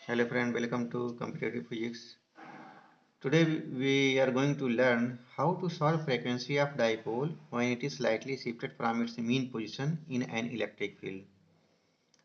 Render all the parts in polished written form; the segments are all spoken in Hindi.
Hello friend, welcome to Competitive Physics. Today we are going to learn how to solve frequency of dipole when it is slightly shifted from its mean position in an electric field.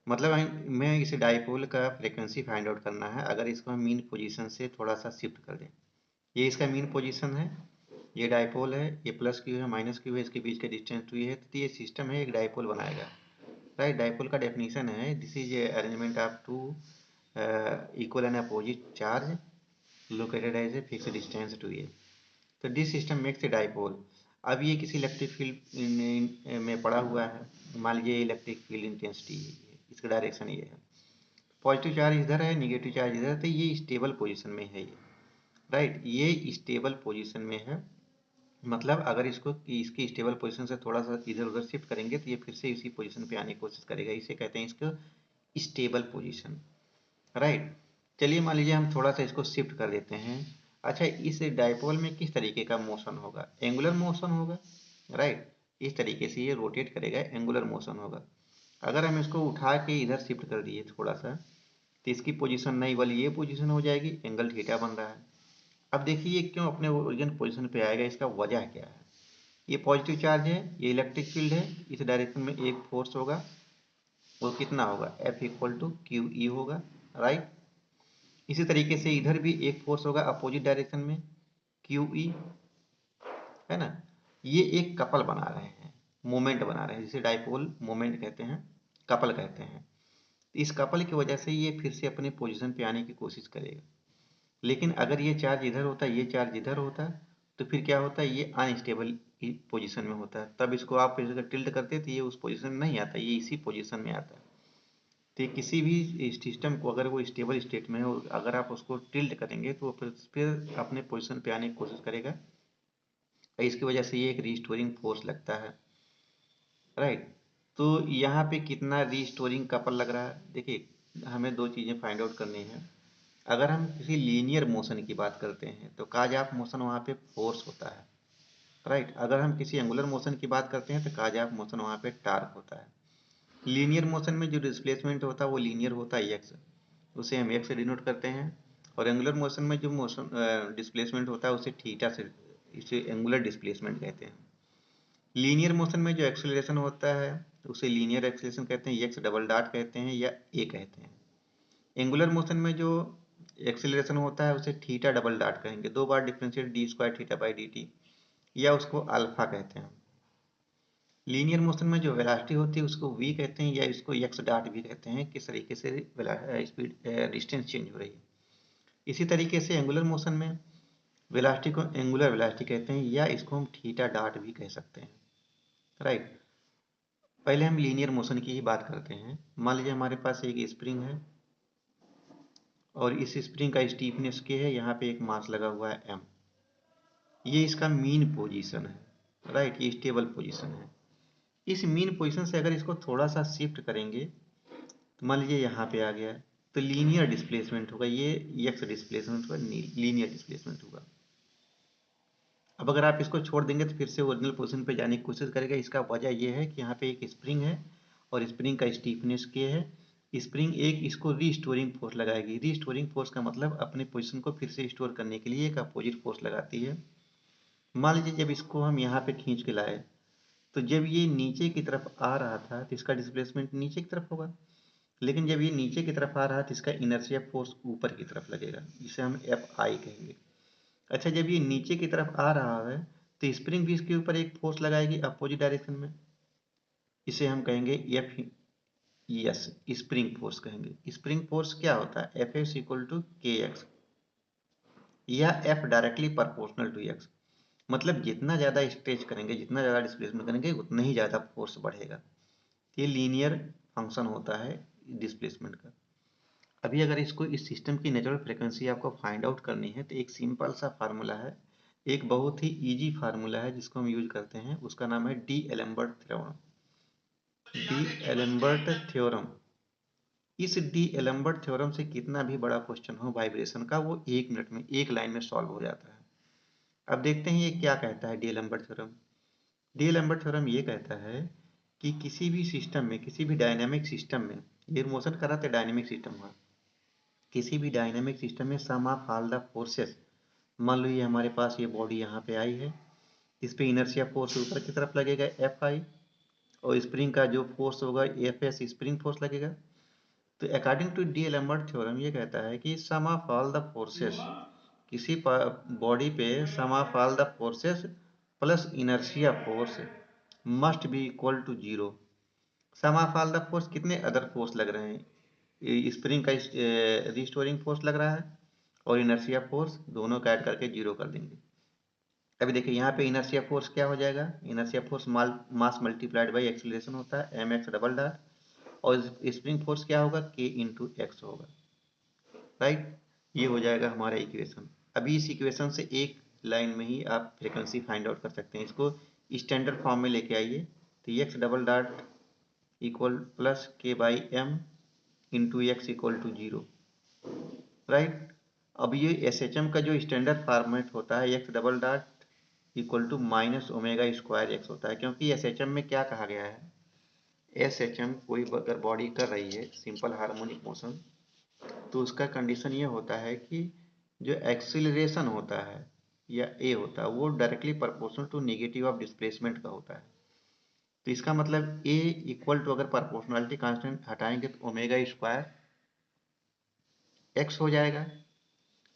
मतलब मैं इसे डाइपोल का फ्रीक्वेंसी फाइंड आउट करना है अगर इसको हम मीन पोजीशन से थोड़ा सा शिफ्ट कर दें। ये इसका मीन पोजीशन है, ये डाइपोल है, ये प्लस क्यू है माइनस क्यू है, इसके बीच का डिस्टेंस टू है, तो ये सिस्टम है एक डाइपोल बनाएगा। राइट, डाइपोल का डेफिनेशन है this is arrangement of two equal and opposite charge located as a fixed distance to a। तो this system makes a dipole. अब ये किसी इलेक्ट्रिक फील्ड में पड़ा हुआ है। मान लीजिए इलेक्ट्रिक फील्ड इंटेंसिटी है, इसका डायरेक्शन ये है। पॉजिटिव चार्ज इधर है, निगेटिव चार्ज इधर है, तो ये स्टेबल पोजीशन में है ये। राइट, ये स्टेबल पोजीशन में है। मतलब अगर इसको इसकी स्टेबल पोजीशन से थोड़ा सा इधर उधर शिफ्ट करेंगे तो ये फिर से इसी पोजीशन पे आने की कोशिश करेगा। इसे कहते हैं इसको स्टेबल पोजीशन। राइट, चलिए मान लीजिए हम थोड़ा सा इसको शिफ्ट कर देते हैं। अच्छा, इस डाइपोल में किस तरीके का मोशन होगा? एंगुलर मोशन होगा। राइट, इस तरीके से ये रोटेट करेगा, एंगुलर मोशन होगा। अगर हम इसको उठा के इधर शिफ्ट कर दिए थोड़ा सा, तो इसकी पोजीशन नहीं वाली ये पोजीशन हो जाएगी, एंगल थीटा बन रहा है। अब देखिए ये क्यों अपने ओरिजिन पोजीशन पे आएगा, इसका वजह क्या है? ये पॉजिटिव चार्ज है, ये इलेक्ट्रिक फील्ड है, इस डायरेक्शन में एक फोर्स होगा, वो कितना होगा? F equal to Q E होगा। राइट, इसी तरीके से इधर भी एक फोर्स होगा अपोजिट डायरेक्शन में, क्यू ई, है ना। ये एक कपल बना रहे हैं, मोमेंट बना रहे हैं, जिसे डाइपोल मोमेंट कहते हैं, कपल कहते हैं। इस कपल की वजह से ये फिर से अपने पोजीशन पे आने की कोशिश करेगा। लेकिन अगर ये चार्ज इधर होता, ये चार्ज इधर होता, तो फिर क्या होता है? ये अनस्टेबल पोजीशन में होता है। तब इसको आप फिर टिल्ट करते तो ये उस पोजीशन में नहीं आता, ये इसी पोजीशन में आता है। तो किसी भी सिस्टम को अगर वो स्टेबल स्टेट में हो, अगर आप उसको टिल्ट करेंगे तो वो फिर अपने पोजीशन पे आने की कोशिश करेगा। और इसकी वजह से ये एक रिस्टोरिंग फोर्स लगता है। राइट, तो यहाँ पे कितना रिस्टोरिंग कपल लग रहा है? देखिए, हमें दो चीज़ें फाइंड आउट करनी है। अगर हम किसी लीनियर मोशन की बात करते हैं तो काज ऑफ मोशन वहाँ पे फोर्स होता है। राइट, अगर हम किसी एंगुलर मोशन की बात करते हैं तो काज ऑफ मोशन वहाँ पे टार्क होता है। लीनियर मोशन में जो डिस्प्लेसमेंट होता है वो लीनियर होता है एक्स, उसे हम एक्स से डिनोट करते हैं। और एंगुलर मोशन में जो मोशन डिस्प्लेसमेंट होता है उसे थीटा से, इसे एंगुलर डिस्प्लेसमेंट कहते हैं। लीनियर मोशन में जो एक्सेलरेशन होता है उसे लीनियर एक्सेलरेशन कहते हैं, एक्स डबल डॉट कहते हैं या ए कहते हैं। एंगुलर मोशन में जो एक्सेलरेशन होता है उसे थीटा डबल डॉट कहेंगे, दो बार differentiate D square theta by D T, या उसको अल्फा कहते हैं। लीनियर मोशन में जो वेलोसिटी होती है उसको v कहते हैं, या इसको x डॉट भी कहते हैं। किस तरीके से स्पीड डिस्टेंस चेंज हो रही है। इसी तरीके से एंगुलर मोशन में वेलोसिटी को एंगुलर वेलोसिटी कहते हैं, या इसको हम थीटा डॉट भी कह सकते हैं। राइट, पहले हम लीनियर मोशन की ही बात करते हैं। मान लीजिए हमारे पास एक स्प्रिंग है और इस स्प्रिंग का स्टीफनेस के है, यहाँ पे एक मास लगा हुआ है m। ये इसका मीन पोजीशन है। राइट, ये स्टेबल पोजीशन है। इस मीन पोजीशन से अगर इसको थोड़ा सा शिफ्ट करेंगे तो मान लीजिए यहाँ पे आ गया, तो लीनियर डिस्प्लेसमेंट होगा, ये एक्स डिस्प्लेसमेंट होगा, लीनियर डिस्प्लेसमेंट होगा। अब अगर आप इसको छोड़ देंगे तो फिर से ओरिजिनल पोजीशन पे जाने की कोशिश करेगा। इसका वजह ये है कि यहाँ पे एक स्प्रिंग है और स्प्रिंग का स्टीफनेस के है। स्प्रिंग एक इसको रीस्टोरिंग फोर्स लगाएगी। रीस्टोरिंग फोर्स का मतलब अपने पोजीशन को फिर से स्टोर करने के लिए एक अपोजिट फोर्स लगाती है। मान लीजिए जब इसको हम यहाँ पे खींच के लाए, तो जब ये नीचे की तरफ आ रहा था तो इसका डिस्प्लेसमेंट नीचे की तरफ होगा। लेकिन जब ये नीचे की तरफ आ रहा है तो इसका इनर्शिया फोर्स ऊपर की तरफ लगेगा, जिसे हम एफ आई कहेंगे। अच्छा, जब ये नीचे की तरफ आ रहा है तो स्प्रिंग भी इसके ऊपर एक फोर्स लगाएगी अपोजिट डायरेक्शन में, इसे हम कहेंगे एफ, यस, स्प्रिंग फोर्स कहेंगे। स्प्रिंग फोर्स क्या होता है? F S equal to K X, या F directly proportional to X. मतलब जितना ज़्यादा स्ट्रेच करेंगे, जितना ज़्यादा डिस्प्लेसमेंट करेंगे, उतना ही ज़्यादा फोर्स बढ़ेगा। ये लीनियर फंक्शन होता है डिस्प्लेसमेंट का। अभी अगर इसको इस सिस्टम की नेचुरल फ्रीक्वेंसी आपको फाइंड आउट करनी है तो एक सिंपल सा फार्मूला है, एक बहुत ही इजी फार्मूला है जिसको हम यूज करते हैं। उसका नाम है D Alembert theorem. D Alembert theorem. इस डी एलम्बर्ट थ्योरम से कितना भी बड़ा क्वेश्चन हो वाइब्रेशन का, वो 1 मिनट में, एक लाइन में सॉल्व हो जाता है। अब देखते हैं ये क्या कहता है D Alembert theorem. D Alembert theorem ये कहता है कि किसी भी सिस्टम में, किसी भी डायनामिक सिस्टम में, ये मोशन कर रहा था, डायनामिक सिस्टम हुआ, किसी भी डायनेमिक सिस्टम में सम ऑफ ऑल द फोर्सेस, मान लो ये हमारे पास ये बॉडी यहाँ पे आई है, इस पे इनर्शिया फोर्स ऊपर की तरफ लगेगा एफ आई, और स्प्रिंग का जो फोर्स होगा एफ एस स्प्रिंग फोर्स लगेगा। तो according to D'Alembert theorem ये कहता है कि sum of all the forces, किसी बॉडी पे sum of all the forces plus inertia force must be equal to zero. Sum of all the force कितने अदर फोर्स लग रहे हैं, स्प्रिंग का रिस्टोरिंग फोर्स लग रहा है और इनर्शिया फोर्स, दोनों का ऐड करके जीरो कर देंगे। अभी देखिए यहाँ पे इनर्शिया फोर्स क्या हो जाएगा, inertia force mass multiplied by acceleration होता है एम एक्स डबल डॉट, और स्प्रिंग फोर्स क्या होगा के इंटू एक्स होगा, राइट। ये हो जाएगा हमारा इक्वेशन। अभी इस इक्वेशन से एक लाइन में ही आप फ्रीक्वेंसी फाइंड आउट कर सकते हैं, इसको स्टैंडर्ड फॉर्म में लेके आइए। तो x double dot equal plus k by m into x equal to zero, right. अब ये एस एच एम का जो स्टैंडर्ड फॉर्मेट होता है X double dot equal to minus omega square X होता है, क्योंकि एस एच एम में क्या कहा गया है, एस एच एम कोई अगर बॉडी कर रही है सिंपल हार्मोनिक मोशन, तो उसका कंडीशन ये होता है कि जो एक्सीलरेशन होता है या ए होता है वो directly proportional to negative of displacement का होता है। तो इसका मतलब ए इक्वल टू, अगर प्रोपोर्शनलिटी कांस्टेंट हटाएंगे तो ओमेगा स्क्वायर एक्स हो जाएगा,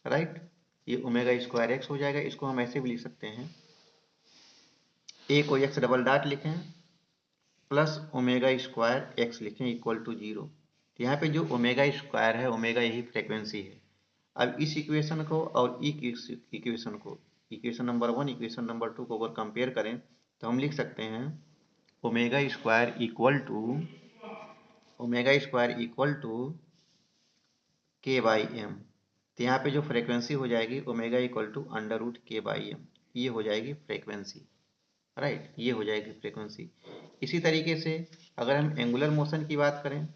राइट। ये ओमेगा स्क्वायर एक्स हो जाएगा। इसको हम ऐसे भी लिख सकते हैं, ए को एक्स डबल डॉट लिखें प्लस ओमेगा स्क्वायर एक्स लिखें इक्वल टू जीरो। तो यहाँ पे जो ओमेगा स्क्वायर है, ओमेगा यही फ्रीक्वेंसी है। अब इस इक्वेशन को और इस इक्वेशन को, इक्वेशन नंबर 1 इक्वेशन नंबर 2 को अगर कंपेयर करें तो हम लिख सकते हैं omega square equal to K by M. तो यहाँ पे जो फ्रीक्वेंसी हो जाएगी omega equal to under root K by M, ये हो जाएगी फ्रीक्वेंसी, राइट। ये हो जाएगी फ्रीक्वेंसी। इसी तरीके से अगर हम एंगुलर मोशन की बात करें,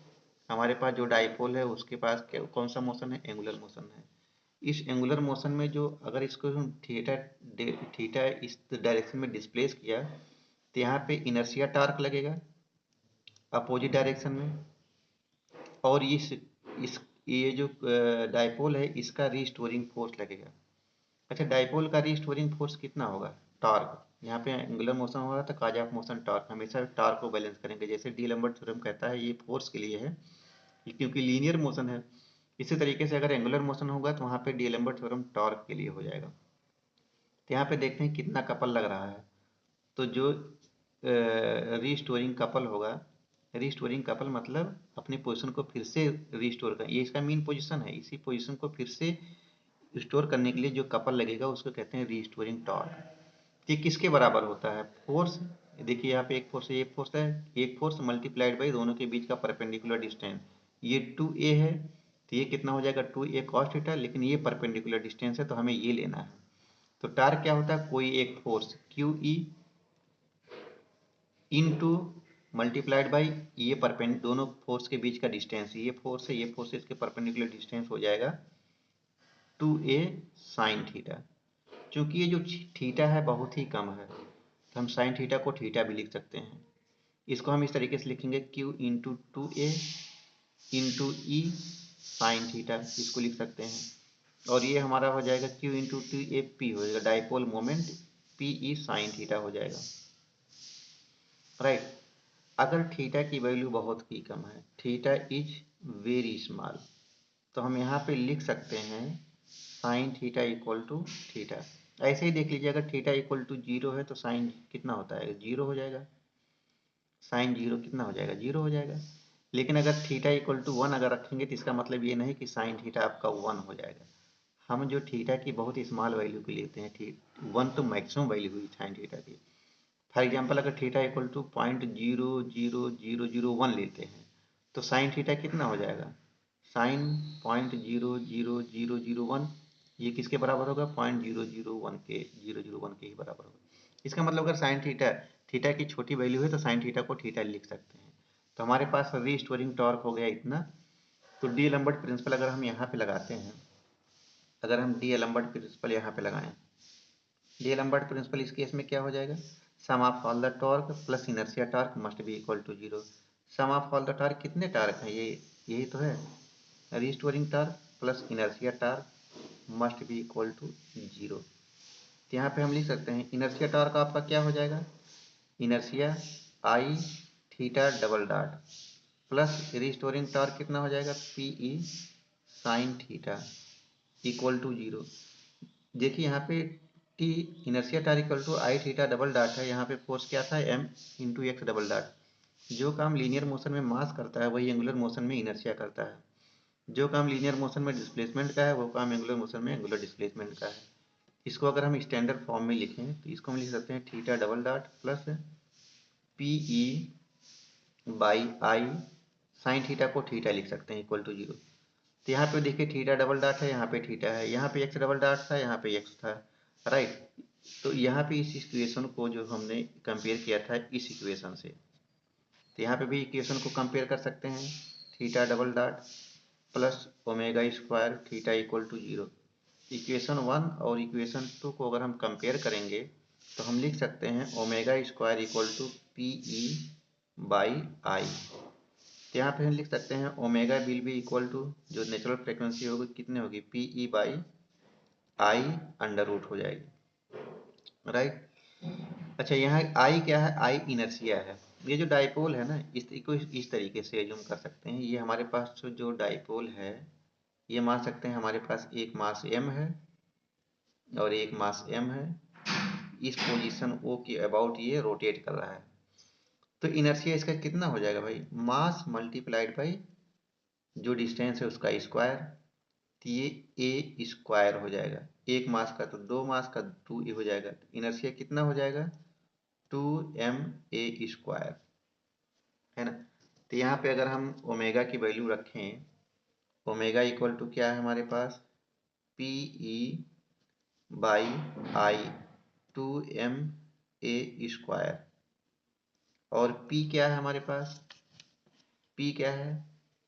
हमारे पास जो डाइपोल है उसके पास कौन सा मोशन है, एंगुलर मोशन है। इस एंगुलर मोशन में जो अगर इसको हम थीटा थीटा इस डायरेक्शन में डिस्प्लेस किया तो यहाँ पे इनर्शिया टार्क लगेगा अपोजिट डायरेक्शन में, और इस ये जो डाइपोल है इसका रीस्टोरिंग फोर्स लगेगा। अच्छा, डाइपोल का रीस्टोरिंग फोर्स कितना होगा, टॉर्क। यहाँ पे एंगुलर मोशन हो रहा था, काज ऑफ मोशन टॉर्क, हमेशा टॉर्क को बैलेंस करेंगे। जैसे डी लैम्बर्ट थ्योरम कहता है ये फोर्स के लिए है, ये क्योंकि लीनियर मोशन है। इसी तरीके से अगर एंगुलर मोशन होगा तो वहाँ पे डी लैम्बर्ट थ्योरम टॉर्क के लिए हो जाएगा। तो यहाँ पे देखते हैं कितना कपल लग रहा है। तो जो रीस्टोरिंग कपल होगा, रीस्टोरिंग कपल मतलब अपनी पोजीशन को फिर से रीस्टोर कर, ये इसका मेन पोजीशन है, इसी पोजीशन को फिर से स्टोर करने के लिए जो कपल लगेगा उसको कहते हैं रीस्टोरिंग टॉर्क। ये किसके बराबर होता है, फोर्स। देखिए यहाँ पे एक फोर्स है, एक फोर्स है, एक फोर्स मल्टीप्लाइड बाई दोनों के बीच का परपेंडिकुलर डिस्टेंस। ये 2a है तो ये कितना हो जाएगा 2a cos थीटा, लेकिन ये परपेंडिकुलर डिस्टेंस है तो हमें ये लेना है। तो टार्क क्या होता है, कोई एक force QE into multiplied by ये परपेंड दोनों फोर्स के बीच का डिस्टेंस, ये फोर्स है ये फोर्स है, इसके परपेंडिकुलर डिस्टेंस हो जाएगा 2a साइन थीटा। चूंकि ये जो थीटा है बहुत ही कम है तो हम साइन थीटा को थीटा भी लिख सकते हैं। इसको हम इस तरीके से लिखेंगे Q इंटू 2a इंटू ई साइन थीटा, इसको लिख सकते हैं। और ये हमारा हो जाएगा Q इंटू 2a पी हो जाएगा, dipole moment P E sine theta हो जाएगा, राइट। अगर थीटा की वैल्यू बहुत ही कम है, थीटा इज वेरी स्मॉल, तो हम यहाँ पे लिख सकते हैं sine theta equal to theta. ऐसे ही देख लीजिए, अगर थीटा इक्वल टू जीरो है तो साइन कितना होता है, जीरो हो जाएगा। साइन जीरो कितना हो जाएगा, जीरो हो जाएगा। लेकिन अगर थीटा इक्वल टू वन अगर रखेंगे तो इसका मतलब ये नहीं कि साइन थीटा आपका वन हो जाएगा। हम जो थीटा की बहुत स्मॉल वैल्यू की लेते हैं, वन तो मैक्सिमम वैल्यू हुई साइन थीटा की। फॉर एग्जाम्पल अगर थीटा इक्वल टू 0.00001 लेते हैं तो साइन थीटा कितना हो जाएगा, साइन 0.00001, ये किसके बराबर होगा, 0.001 के 001 के ही बराबर होगा। इसका मतलब अगर साइन थीटा थीटा की छोटी वैल्यू है तो साइन थीटा को थीटा लिख सकते हैं। तो हमारे पास रीस्टोरिंग टॉर्क हो गया इतना। तो डी लैम्बर्ट प्रिंसिपल अगर हम यहाँ पे लगाते हैं, अगर हम डी लैम्बर्ट प्रिंसिपल यहाँ पे लगाएं, डी लैम्बर्ट प्रिंसिपल इस केस में क्या हो जाएगा, sum of all the torque plus inertia torque must be equal to zero. Sum of all the torque कितने टॉर्क हैं, ये यही तो है, restoring torque plus inertia torque must be equal to 0। तो यहाँ पे हम लिख सकते हैं इनर्शिया टार्क आपका क्या हो जाएगा, inertia I theta double dot plus restoring torque कितना हो जाएगा, P E sine theta equal to 0। देखिए यहाँ पे T inertia torque equal to I theta double dot है, यहाँ पे फोर्स क्या था, M into X double dot. जो काम लीनियर मोशन में मास करता है वही एंगुलर मोशन में इनर्शिया करता है, जो काम लीनियर मोशन में डिस्प्लेसमेंट का है वो काम एंगुलर मोशन में एंगुलर डिस्प्लेसमेंट का है। इसको अगर हम स्टैंडर्ड फॉर्म में लिखें तो इसको हम लिख सकते हैं theta double dot plus P E by I sine theta को थीटा लिख सकते हैं इक्वल टू 0। तो यहाँ पे देखिए थीटा डबल डॉट है, यहाँ पे थीटा है, यहाँ पे एक्स डबल डॉट था, यहाँ पे एक्स था, राइट। तो यहाँ पे इस इक्वेशन को जो हमने कंपेयर किया था इस इक्वेशन से, तो यहाँ पे भी इक्वेशन को कंपेयर कर सकते हैं, theta double dot plus omega square theta equal to 0। Equation 1 और इक्वेशन 2 को अगर हम कंपेयर करेंगे तो हम लिख सकते हैं omega square equal to P E by I. तो यहाँ पे हम लिख सकते हैं omega will be equal to जो नेचुरल फ्रिक्वेंसी होगी कितने होगी, P E by I under root हो जाएगी, राइट। अच्छा यहाँ आई क्या है, आई इनर्शिया है। ये जो डाइपोल है ना इसको इस तरीके से एज्यूम कर सकते हैं, ये हमारे पास जो डाइपोल है ये मान सकते हैं हमारे पास एक मास m है और एक मास m है, इस पोजीशन O के अबाउट ये रोटेट कर रहा है। तो इनर्शिया इसका कितना हो जाएगा भाई, मास मल्टीप्लाइड बाई जो डिस्टेंस है उसका स्क्वायर, तो ये ए स्क्वायर हो जाएगा, एक मास का तो दो मास का 2 हो जाएगा, इनर्शिया कितना हो जाएगा 2ma स्क्वायर, है ना। तो यहाँ पे अगर हम ओमेगा की वैल्यू रखें, ओमेगा इक्वल टू क्या है हमारे पास, p E by I 2ma square, और p क्या है हमारे पास, p क्या है,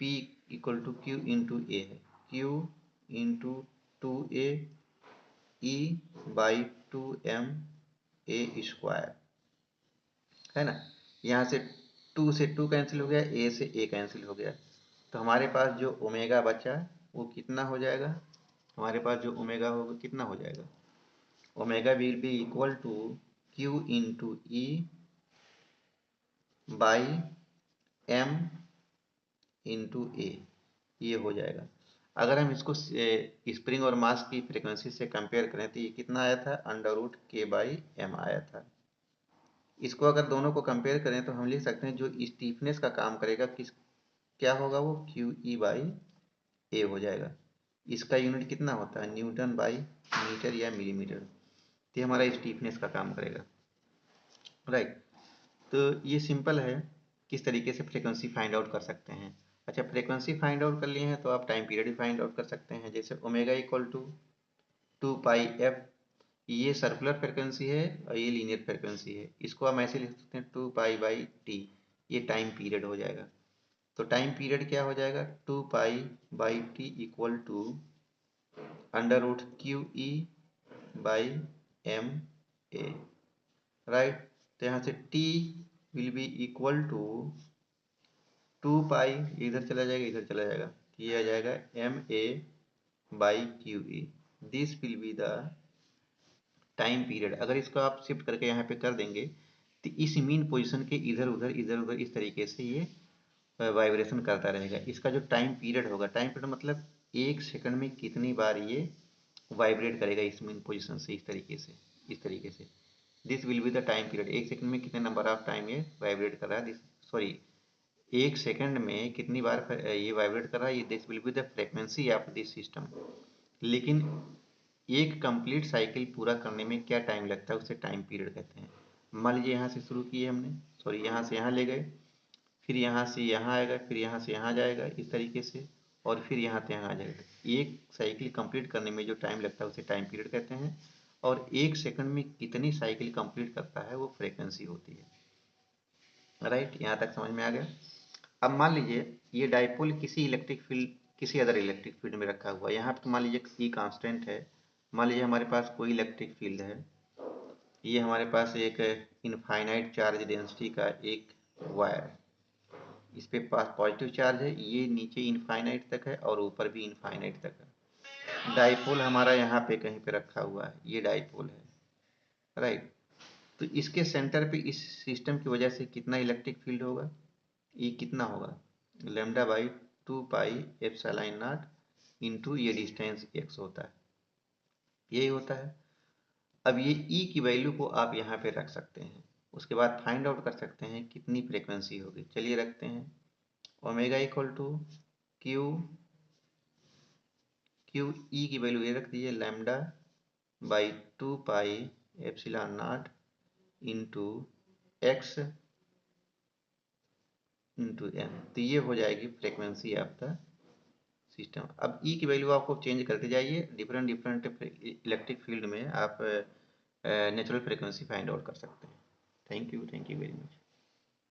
p equal to q into a है, q into 2a e by 2ma square, है ना। यहाँ से 2 से 2 कैंसिल हो गया, a से a कैंसिल हो गया, तो हमारे पास जो ओमेगा बचा वो कितना हो जाएगा, हमारे पास जो ओमेगा होगा कितना हो जाएगा, omega will be equal to q into E by m into a, ये हो जाएगा। अगर हम इसको स्प्रिंग और मास की फ्रीक्वेंसी से कंपेयर करें तो ये कितना आया था, under root K by M आया था। इसको अगर दोनों को कंपेयर करें तो हम लिख सकते हैं जो स्टीफनेस का काम करेगा किस क्या होगा, वो क्यू ई बाई ए हो जाएगा। इसका यूनिट कितना होता है, न्यूटन बाई मीटर या मिलीमीटर, तो हमारा स्टीफनेस का काम करेगा, राइट। तो ये सिंपल है, किस तरीके से फ्रीक्वेंसी फाइंड आउट कर सकते हैं। अच्छा फ्रीक्वेंसी फाइंड आउट कर लिए हैं तो आप टाइम पीरियड भी फाइंड आउट कर सकते हैं, जैसे omega equal to 2 pi F, ये सर्कुलर फ्रीक्वेंसी है और ये लीनियर फ्रीक्वेंसी है, इसको हम ऐसे लिख सकते हैं 2 पाई/टी, ये टाइम पीरियड हो जाएगा। तो टाइम पीरियड क्या हो जाएगा, 2 pi T equal to under root q E by m a, right. तो यहाँ से t will be equal to 2 pi, इधर चला जाएगा इधर चला जाएगा, ये आ जाएगा ma/QE, this will be the time period. अगर इसको आप शिफ्ट करके यहाँ पे कर देंगे तो इस मीन पोजीशन के इधर उधर इस तरीके से ये वाइब्रेशन करता रहेगा। इसका जो टाइम पीरियड होगा, टाइम पीरियड मतलब एक सेकंड में कितनी बार ये वाइब्रेट करेगा इस मीन पोजीशन से, इस तरीके से this will be the time period. एक सेकंड में कितने नंबर ऑफ टाइम ये वाइब्रेट कर रहा है, दिस सॉरी एक सेकंड में कितनी बार ये वाइब्रेट कर रहा है, ये this will be the frequency of this system. लेकिन एक कंप्लीट साइकिल पूरा करने में क्या टाइम लगता है उसे टाइम पीरियड कहते हैं। मान लीजिए यहाँ से शुरू किए हमने, सॉरी यहाँ से यहाँ ले गए, फिर यहाँ से यहाँ आएगा, फिर यहाँ से यहाँ जाएगा इस तरीके से, और फिर यहाँ से यहाँ आ जाएगा। एक साइकिल कंप्लीट करने में जो टाइम लगता है उसे टाइम पीरियड कहते हैं, और एक सेकंड में कितनी साइकिल कंप्लीट करता है वो फ्रीक्वेंसी होती है, राइट। यहाँ तक समझ में आ गया। अब मान लीजिए ये डाइपोल किसी इलेक्ट्रिक फील्ड, किसी अदर इलेक्ट्रिक फील्ड में रखा हुआ है, यहाँ पर मान लीजिए E कांस्टेंट है, मान लीजिए हमारे पास कोई इलेक्ट्रिक फील्ड है, ये हमारे पास एक इनफाइनाइट चार्ज डेंसिटी का एक वायर, इस पे पास पॉजिटिव चार्ज है, ये नीचे इनफाइनाइट तक है और ऊपर भी इनफाइनाइट तक है। डाइपोल हमारा यहाँ पे कहीं पे रखा हुआ है, ये डाइपोल है, राइट। तो इसके सेंटर पे इस सिस्टम की वजह से कितना इलेक्ट्रिक फील्ड होगा, ये कितना होगा, lambda by 2 pi epsilon naught into ये डिस्टेंस x होता है, यही होता है। अब ये E की वैल्यू को आप यहाँ पे रख सकते हैं, उसके बाद फाइंड आउट कर सकते हैं कितनी फ्रीक्वेंसी होगी। चलिए रखते हैं, omega equal to Q E की वैल्यू ये रख दीजिए lambda by 2 pi epsilon naught into X into M, तो ये हो जाएगी फ्रीक्वेंसी आपका सिस्टम। अब ई की वैल्यू आपको चेंज करते जाइए, डिफरेंट डिफरेंट इलेक्ट्रिक फील्ड में आप नेचुरल फ्रीक्वेंसी फाइंड आउट कर सकते हैं। Thank you very much.